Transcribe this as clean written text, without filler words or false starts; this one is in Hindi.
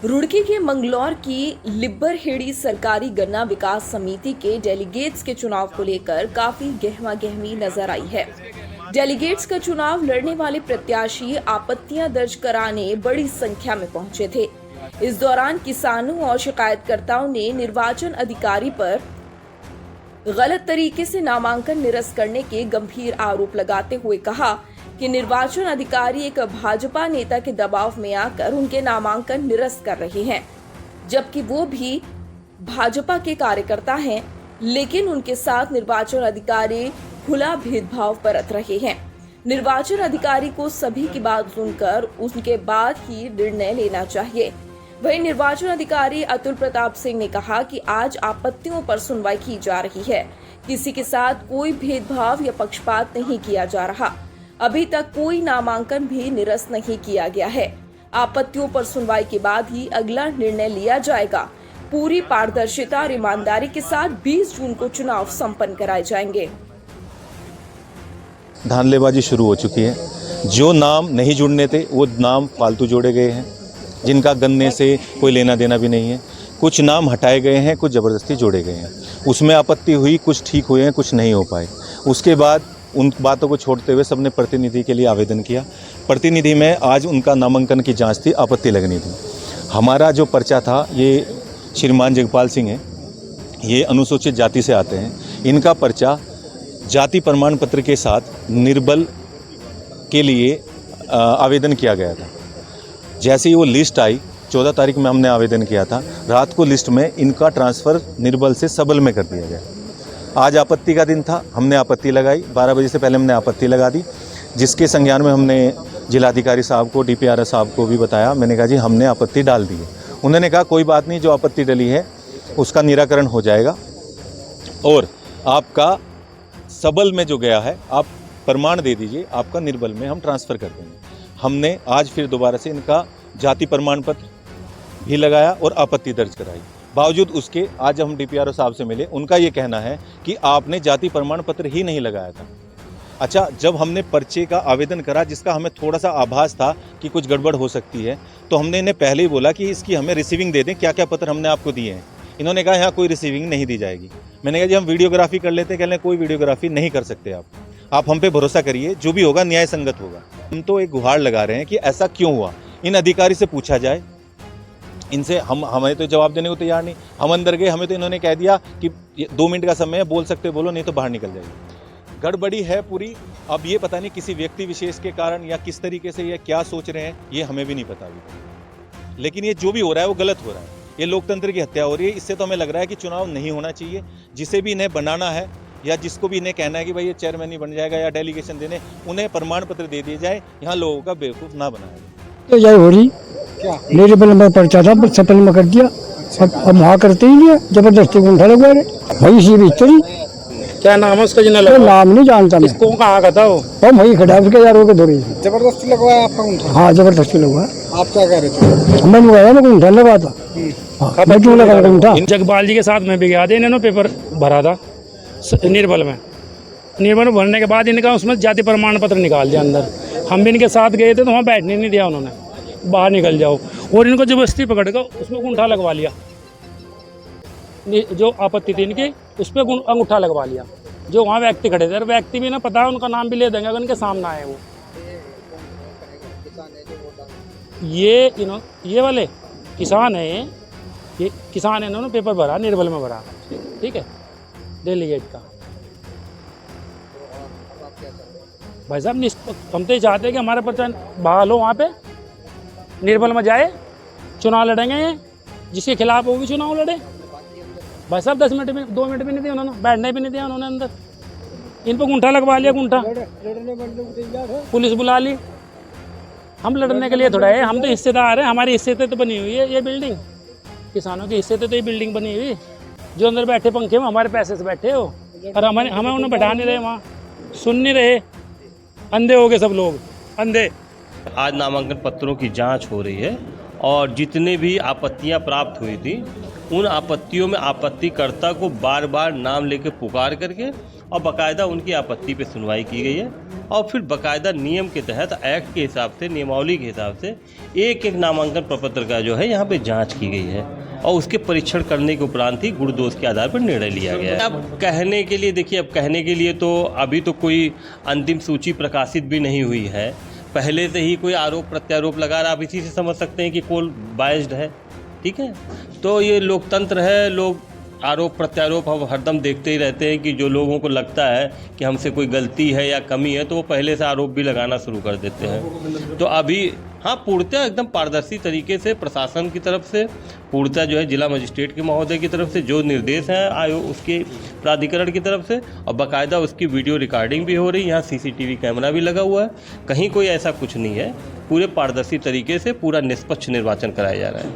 रुड़की के मंगलौर की लिब्बरहेड़ी सरकारी गन्ना विकास समिति के डेलीगेट्स के चुनाव को लेकर काफी गहमागहमी नजर आई है। डेलीगेट्स का चुनाव लड़ने वाले प्रत्याशी आपत्तियां दर्ज कराने बड़ी संख्या में पहुंचे थे। इस दौरान किसानों और शिकायतकर्ताओं ने निर्वाचन अधिकारी पर गलत तरीके से नामांकन निरस्त करने के गंभीर आरोप लगाते हुए कहा कि निर्वाचन अधिकारी एक भाजपा नेता के दबाव में आकर उनके नामांकन निरस्त कर रहे हैं, जबकि वो भी भाजपा के कार्यकर्ता हैं, लेकिन उनके साथ निर्वाचन अधिकारी खुला भेदभाव बरत रहे हैं। निर्वाचन अधिकारी को सभी की बात सुनकर उसके बाद ही निर्णय लेना चाहिए। वहीं निर्वाचन अधिकारी अतुल प्रताप सिंह ने कहा कि आज आपत्तियों पर सुनवाई की जा रही है, किसी के साथ कोई भेदभाव या पक्षपात नहीं किया जा रहा। अभी तक कोई नामांकन भी निरस्त नहीं किया गया है। आपत्तियों पर सुनवाई के बाद ही अगला निर्णय लिया जाएगा। पूरी पारदर्शिता और ईमानदारी के साथ 20 जून को चुनाव संपन्न कराए जाएंगे। धांधलेबाजी शुरू हो चुकी है। जो नाम नहीं जुड़ने थे वो नाम फालतू जोड़े गए हैं, जिनका गन्ने से कोई लेना देना भी नहीं है। कुछ नाम हटाए गए हैं, कुछ ज़बरदस्ती जोड़े गए हैं। उसमें आपत्ति हुई, कुछ ठीक हुए हैं, कुछ नहीं हो पाए। उसके बाद उन बातों को छोड़ते हुए सबने प्रतिनिधि के लिए आवेदन किया। प्रतिनिधि में आज उनका नामांकन की जांच थी, आपत्ति लगनी थी। हमारा जो पर्चा था, ये श्रीमान जगपाल सिंह है, ये अनुसूचित जाति से आते हैं। इनका पर्चा जाति प्रमाण पत्र के साथ निर्बल के लिए आवेदन किया गया था। जैसे ही वो लिस्ट आई, 14 तारीख में हमने आवेदन किया था, रात को लिस्ट में इनका ट्रांसफ़र निर्बल से सबल में कर दिया गया। आज आपत्ति का दिन था, हमने आपत्ति लगाई। 12 बजे से पहले हमने आपत्ति लगा दी, जिसके संज्ञान में हमने जिलाधिकारी साहब को, डीपीआरओ साहब को भी बताया। मैंने कहा जी हमने आपत्ति डाल दी है। उन्होंने कहा कोई बात नहीं, जो आपत्ति डली है उसका निराकरण हो जाएगा और आपका सबल में जो गया है आप प्रमाण दे दीजिए, आपका निर्बल में हम ट्रांसफ़र कर देंगे। हमने आज फिर दोबारा से इनका जाति प्रमाण पत्र भी लगाया और आपत्ति दर्ज कराई। बावजूद उसके आज हम डीपीआरओ साहब से मिले, उनका ये कहना है कि आपने जाति प्रमाण पत्र ही नहीं लगाया था। अच्छा, जब हमने पर्चे का आवेदन करा, जिसका हमें थोड़ा सा आभास था कि कुछ गड़बड़ हो सकती है, तो हमने इन्हें पहले ही बोला कि इसकी हमें रिसीविंग दे दें, क्या क्या पत्र हमने आपको दिए हैं। इन्होंने कहा यहाँ कोई रिसीविंग नहीं दी जाएगी। मैंने कहा जी हम वीडियोग्राफी कर लेते हैं। कह लें कोई वीडियोग्राफी नहीं कर सकते आप हम पे भरोसा करिए, जो भी होगा न्याय संगत होगा। हम तो एक गुहार लगा रहे हैं कि ऐसा क्यों हुआ, इन अधिकारी से पूछा जाए। इनसे हमें तो जवाब देने को तैयार नहीं। हम अंदर गए, हमें तो इन्होंने कह दिया कि 2 मिनट का समय है, बोल सकते बोलो, नहीं तो बाहर निकल जाइए। गड़बड़ी है पूरी। अब ये पता नहीं किसी व्यक्ति विशेष के कारण या किस तरीके से ये क्या सोच रहे हैं, ये हमें भी नहीं पता अभी। लेकिन ये जो भी हो रहा है वो गलत हो रहा है। ये लोकतंत्र की हत्या हो रही है। इससे तो हमें लग रहा है कि चुनाव नहीं होना चाहिए। जिसे भी इन्हें बनाना है या जिसको भी इन्हें कहना है कि भाई ये चेयरमैन ही बन जाएगा या डेलीगेशन देने, उन्हें प्रमाण पत्र दे दिए जाए। यहाँ लोगों का बेवकूफ़ ना बनाया जाए। तो जय हो रही मेरे बल में पर्चा था, सपन में कर दिया। अब वहाँ करते ही नहीं, जबरदस्ती गुंठा लगवा रहे भाई। इसी भीतरी क्या नाम है उसका? तो नाम नहीं जानता मैं। इसको कहाँ का था वो? वही खड़ा उसके यारों के दौरे। जबरदस्ती लगवाया आपका गुंठा? हाँ, जबरदस्ती लगवाया। आप क्या कह रहे थे? मैंने बताया मैं गुंठा लगा था। मैं क्यों लगा गुंठा? जगपाल जी के साथ में भी गया था, इन्होंने पेपर भरा था निर्बल में। निर्बल में भरने के बाद इनका उसमें जाति प्रमाण पत्र निकाल दिया अंदर। हम भी इनके साथ गए थे तो वहाँ बैठने नहीं दिया उन्होंने, बाहर निकल जाओ। और इनको जबरदस्ती पकड़ कर उसमें अंगूठा लगवा लिया। जो आपत्ति थी इनकी, उस पर अंगूठा लगवा लिया। जो वहाँ व्यक्ति खड़े थे, व्यक्ति भी ना पता है, उनका नाम भी ले देंगे अगर उनके सामने आए वो। ये वाले किसान है, ये किसान है, इन्होंने पेपर भरा, निर्बल में भरा, ठीक है, डेलीगेट का। भाई साहब हम तो ये चाहते हैं कि हमारा पर्चा बहाल हो, वहाँ पे निर्बल में जाए, चुनाव लड़ेंगे। ये जिसके खिलाफ वो भी चुनाव लड़े। भाई साहब 10 मिनट में 2 मिनट भी नहीं दिया उन्होंने, बैठने भी नहीं दिया उन्होंने अंदर। इन पर गुंठा लगवा लिया, गुंठा। पुलिस बुला ली। हम लड़ने के लिए थोड़ा है, हम तो हिस्सेदार हैं, हमारी हिस्से तो बनी हुई है ये बिल्डिंग। किसानों की हिस्से तो ये बिल्डिंग बनी हुई। जो अंदर बैठे पंखे में हमारे पैसे से बैठे हो, और हमें उन्हें बैठा नहीं रहे, वहाँ सुन नहीं रहे। अंधे हो गए सब लोग, अंधे। आज नामांकन पत्रों की जांच हो रही है और जितने भी आपत्तियां प्राप्त हुई थी, उन आपत्तियों में आपत्तिकर्ता को बार बार नाम लेके पुकार करके और बाकायदा उनकी आपत्ति पे सुनवाई की गई है। और फिर बाकायदा नियम के तहत एक्ट के हिसाब से, नियमावली के हिसाब से एक एक नामांकन प्रपत्र का जो है यहाँ पे जांच की गई है और उसके परीक्षण करने के उपरांत ही गुण दोष के आधार पर निर्णय लिया गया है। अब कहने के लिए देखिए, अब कहने के लिए तो अभी तो कोई अंतिम सूची प्रकाशित भी नहीं हुई है। पहले से ही कोई आरोप प्रत्यारोप लगा रहा, आप इसी से समझ सकते हैं कि कौन बायस्ड है। ठीक है, तो ये लोकतंत्र है, लोग आरोप प्रत्यारोप हम हरदम देखते ही रहते हैं कि जो लोगों को लगता है कि हमसे कोई गलती है या कमी है तो वो पहले से आरोप भी लगाना शुरू कर देते हैं। तो अभी हाँ, पूर्णतः एकदम पारदर्शी तरीके से प्रशासन की तरफ से, पूर्णतः जो है जिला मजिस्ट्रेट के महोदय की तरफ से जो निर्देश हैं आयोग उसके प्राधिकरण की तरफ से, और बाकायदा उसकी वीडियो रिकॉर्डिंग भी हो रही है। यहाँ CCTV कैमरा भी लगा हुआ है, कहीं कोई ऐसा कुछ नहीं है। पूरे पारदर्शी तरीके से पूरा निष्पक्ष निर्वाचन कराया जा रहा है।